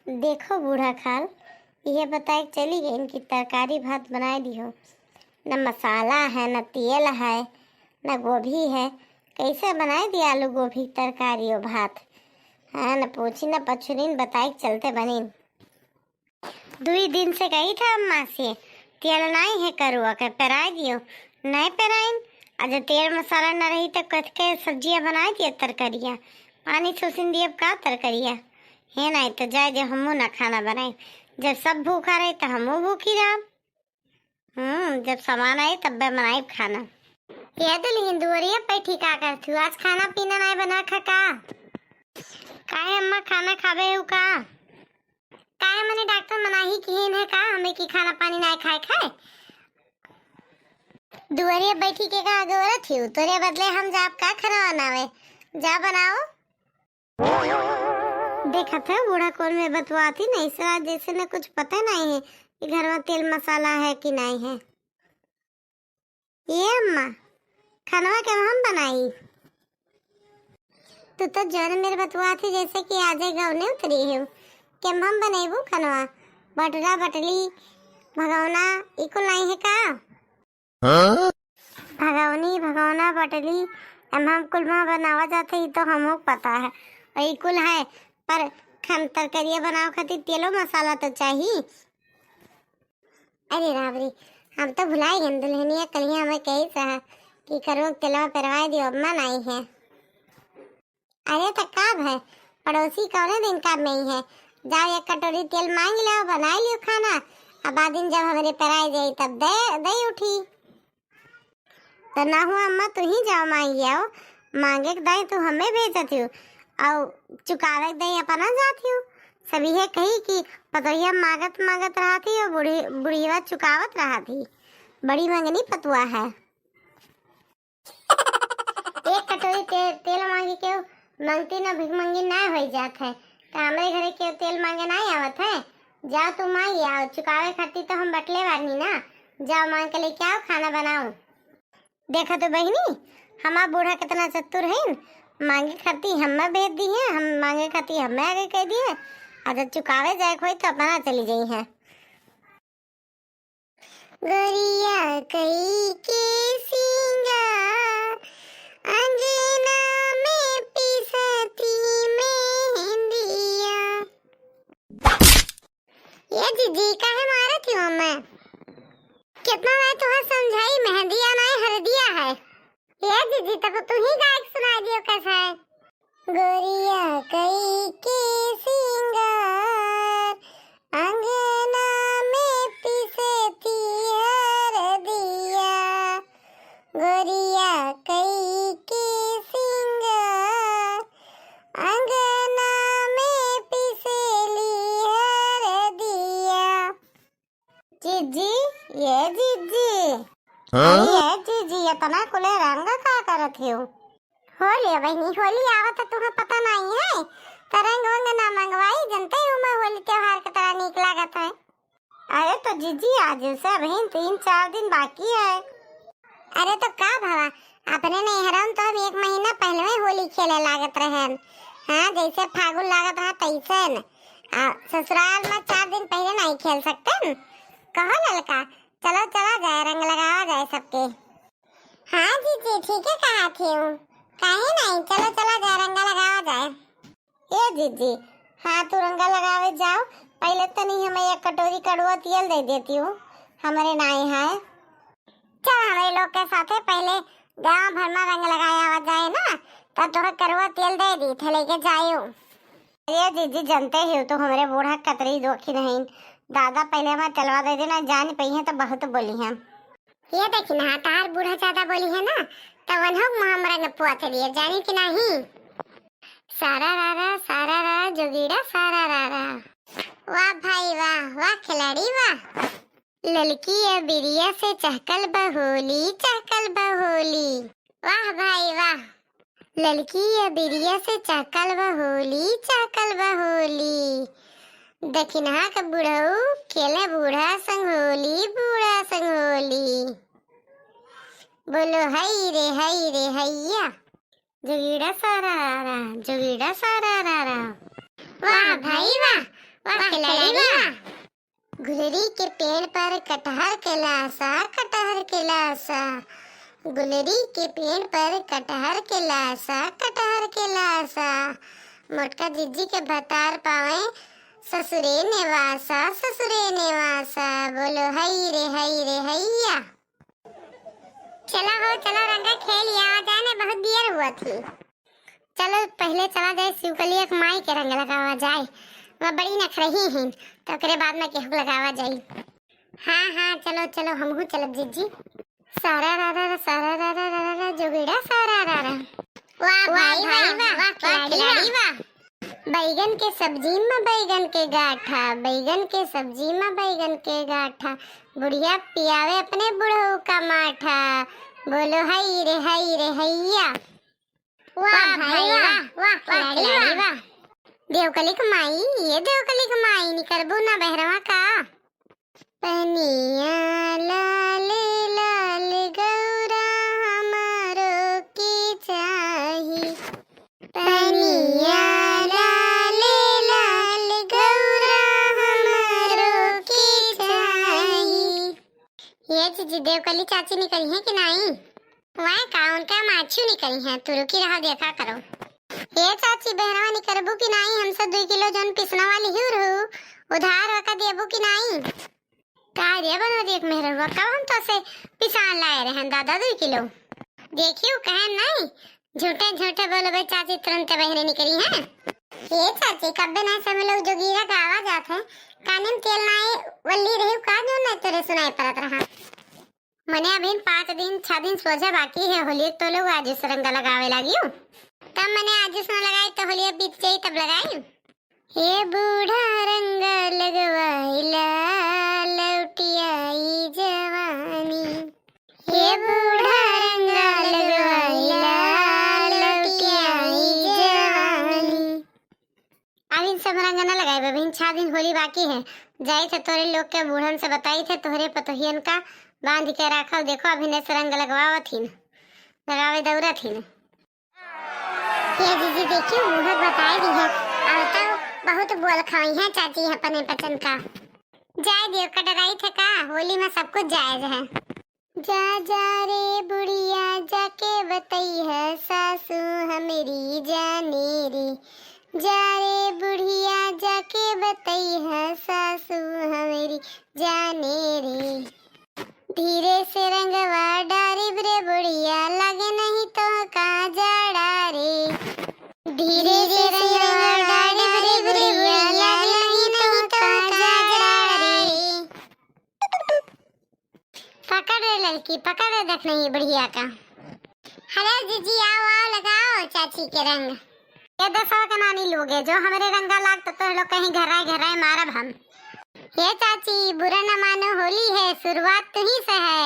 देखो बूढ़ा खाल, यह बताए चली गई इनकी तरकारी भात बनाए दी हो। न मसाला है, न तेल है, न गोभी है। कैसे बनाए दी आलू गोभी तरकारी और भात? हाँ, न पूछी न पछुरीन बताए चलते बनीन। 2 दिन से गई था अम्मा से, तेल नहीं है करुआ के पेराई दियो, नहीं पेराइन। आज तेल मसाला न रही तो कथ के सब्जियां बनाई दिए तरकारिया, पानी सुसिन दिए का तरकारिया है। नहीं तो जाए जो हमू ना खाना बनाए। जब सब भूखा रहे तो हमू भूखी रहा। जब सामान आए तब बनाए खाना। यह तो हिंदुवरिया पैठी का करती आज खाना पीना नहीं बना खा का काहे अम्मा खाना खावे हो का? काहे मने डॉक्टर मनाही किन है का हमें की खाना पानी नहीं खाए। दुवरिया बैठी के का गोरा थी तोरे बदले हम जाप का खाना बनावे, जा बनाओ। देखा था बूढ़ा कौन में बतवाती नहीं सरा जैसे ने कुछ पता नहीं है कि घर में तेल मसाला है कि नहीं है। ये अम्मा खाना क्या हम बनाई? तो जन मेरे बतवाती जैसे कि आजे गाँव ने उतरी है कि हम बनेबू खाना बटरा बटली भगवना इको नहीं है का? हाँ? भगवनी भगवना बटली हम कुलमा बनावा जाते ही तो हमको पता है वही कुल है, पर खम तरकारियाँ बनाओ खातिर तेलो मसाला तो चाहिए। अरे रावरी हम तो भुलाई गए दुल्हनिया कलिया हमें कही सहा कि करो तेलवा परवाए दियो अम्मा नहीं है। अरे तो कब है पड़ोसी कौने दिन कब नहीं है, जाओ 1 कटोरी तेल मांग लो बना लियो खाना। अब बाद दिन जब हमारे पराई जाई तब दे उठी तो ना हुआ अम्मा तू ही जाओ मांगी आओ, मांगे के दाई तू हमें भेजती हो और चुकावे के दाई अपना जाती हो। सभी है कही कि पतोहिया मांगत मांगत रहा थी और बुढ़िया चुकावत रहा थी। बड़ी मंगनी पतुआ है। 1 कटोरी तेल मांगी के मांगती ना भिख मंगी ना हो जात है तो हमारे घरे के तेल मांगे नहीं आवत है। जाओ तुम मांगी आओ, चुकावे खाती तो हम बटले वाली ना, जाओ मांग के लेके आओ खाना बनाओ। देखा तो बहनी हमारा बूढ़ा कितना चतुर है, मांगे खाती हमें भेज दी है, हम मांगे खाती हमें आगे कह दिए। अगर चुकावे जाए कोई तो अपना चली गई है। गोरिया कई के सिंगार अंजना में पिसती मेहंदिया। ये जीजी काहे मारे थी मैं? कितना मैं तुम्हें समझाई मेहंदिया नहीं हरदिया है। ये जीजी तब तू ही गा के सुना दियो कैसा है। गोरिया कई के सिंगार अंगना में पिसती हरदिया, गोरिया कई के सिंगार अंगना में पिसली हरदिया। जीजी ये जीजी ये जीजी इतना कुले रंग का करत हो? होली बहनी होली आवत तुम्हें पता नहीं है तो रंग वंग ना मंगवाई जनते हूँ मैं होली त्योहार की तरह नीक लागत है। अरे तो जीजी आज से बहन 3-4 दिन बाकी है। अरे तो का भावा अपने नैहरन तो हम 1 महीना पहले में होली खेले लागत रहे। हाँ जैसे फागुन लागत रहा तैसे ससुराल में 4 दिन पहले नहीं खेल सकते। कहो लड़का चलो चला जाए रंग लगावा जाए सबके। हाँ जीजी ठीक है कहा थी हूँ, काहे नहीं चलो चला जाए रंगा लगावा जाए। ये जीजी हाँ तू रंगा लगावे जाओ, पहले तो नहीं हमें 1 कटोरी कड़वा तेल दे देती हूँ हमारे नाई है। चल हमारे लोग के साथ पहले गांव भर में रंग लगाया जाए ना तब तो कड़वा तेल दे दी थे लेके जायो। ये जीजी जानते ही तो हमारे बूढ़ा कतरी दोखी नहीं, दादा पहले हमें चलवा दे देना जान पई है तो बहुत बोली है। ये देखी ना तार बूढ़ा ज्यादा बोली है ना तब हमारा गपुआ चलिए जानी कि नहीं। सारा रारा जोगीड़ा सारा रारा। वाह भाई वाह वाह खिलाड़ी वाह। ललकी या बिरिया से चहकल बहोली वाह भाई वाह। ललकी या बिरिया से चहकल बहोली दक्षिणा का बुढ़ऊ खेले बूढ़ा संग होली बोलो हई रे हैया जोगीड़ा सारा रारा। वाह भाई वाह वाह खिलाड़ी वाह। गुलरी के पेड़ पर कटहर के लाशा, कटहर के लाशा। गुलरी के पेड़ पर कटहर के लाशा, कटहर के लाशा। मोटका जिज्जी के भतार पावे ससुरे नेवासा, ससुरे नेवासा। बोलो हई रे हैया। चलो रंगा खेल आ जाए ना, बहुत देर हुआ थी। चलो पहले चला जाए शिवकली एक माई के रंग लगावा जाए। वह बड़ी नखरही हैं तो ओकरे बाद में केहू लगावा जाई। हाँ चलो हमहू चलब जिज्जी। सारा रा जोगिड़ा सारा रा। वाह भाई वाह खिलाड़ी वाह। बैगन के सब्जी में बैगन के गाठा, बैगन के सब्जी में बैगन के गाठा। बुढ़िया पियावे अपने बुढ़ऊ का माठा। बोलो हई रे हैया। वाह भाई वाह खिलाड़ी वाह। देवकली कमाई, ये देवकली कमाई निकरबू ना बहरवा का। पनिया लाल लाल गौरा हमारो की चाही। पनिया लाल लाल गौरा हमारो की चाही। ये जीजी देवकली चाची निकली है कि नहीं? वह काउन का माछू निकली है, तू रुकी रहा देखा करो। ये चाची बहनवा निकरबू कि नहीं? हमसे 2 किलो जोन पिसना वाली ही रहू उधार वका देबू कि नहीं? का रे बनो देख मेहरवा कब हम तो से पिसान लाए रहे दादा 2 किलो। देखियो कहे नहीं झूठे बोलो बे चाची तुरंत बहरे निकली है। ये चाची कब ना सब लोग जोगीरा का आवाज आत है काने में तेल नाए वल्ली रही का जो ना तेरे सुनाई पड़त रहा। मने अभी 5 दिन 6 दिन सोचा बाकी है होली तो लोग आज रंग लगावे लागियो। तब मैंने आज सुना लगाई तो होलिया बीत जाई तब लगाई। हे बूढ़ा रंग लगवाइला लौटियाई जवानी। हे बूढ़ा रंग लगवाइला लौटियाई जवानी। अभी सब रंग न लगाए बहन, 6 दिन होली बाकी है। जाई थे तोरे लोग के बूढ़न से बताई थे तोहरे पतोहियन का बांध के रखा। देखो अभी ने रंग लगवावा थी लगावे दौरा थी। ये जीजी देखियो मुहूर्त बताए दी है। अब तो बहुत बोल खाई है चाची अपने पसंद का। जाए देव का डराई थे का होली में सब कुछ जायज है। जा रे बुढ़िया जाके बताई है सासू हमेरी जाने रे। जा रे बुढ़िया जाके बताई है सासू हमेरी जाने रे। धीरे से रंगवा डारी रे बुढ़िया लगे नहीं तो का जाड़ा रे। धीरे से रंगवा डारी रे बुढ़िया लगे नहीं तो का जाड़ा रे। पकड़ रे लड़की पकड़ रे देख नहीं बुढ़िया का। हेलो जीजी आओ लगाओ चाची के रंग। ये 10 का नानी लोग है जो हमारे रंगा लाग तो लोग कहीं घराए मारब हम। ये चाची बुरा न मानो होली है शुरुआत तुही से है।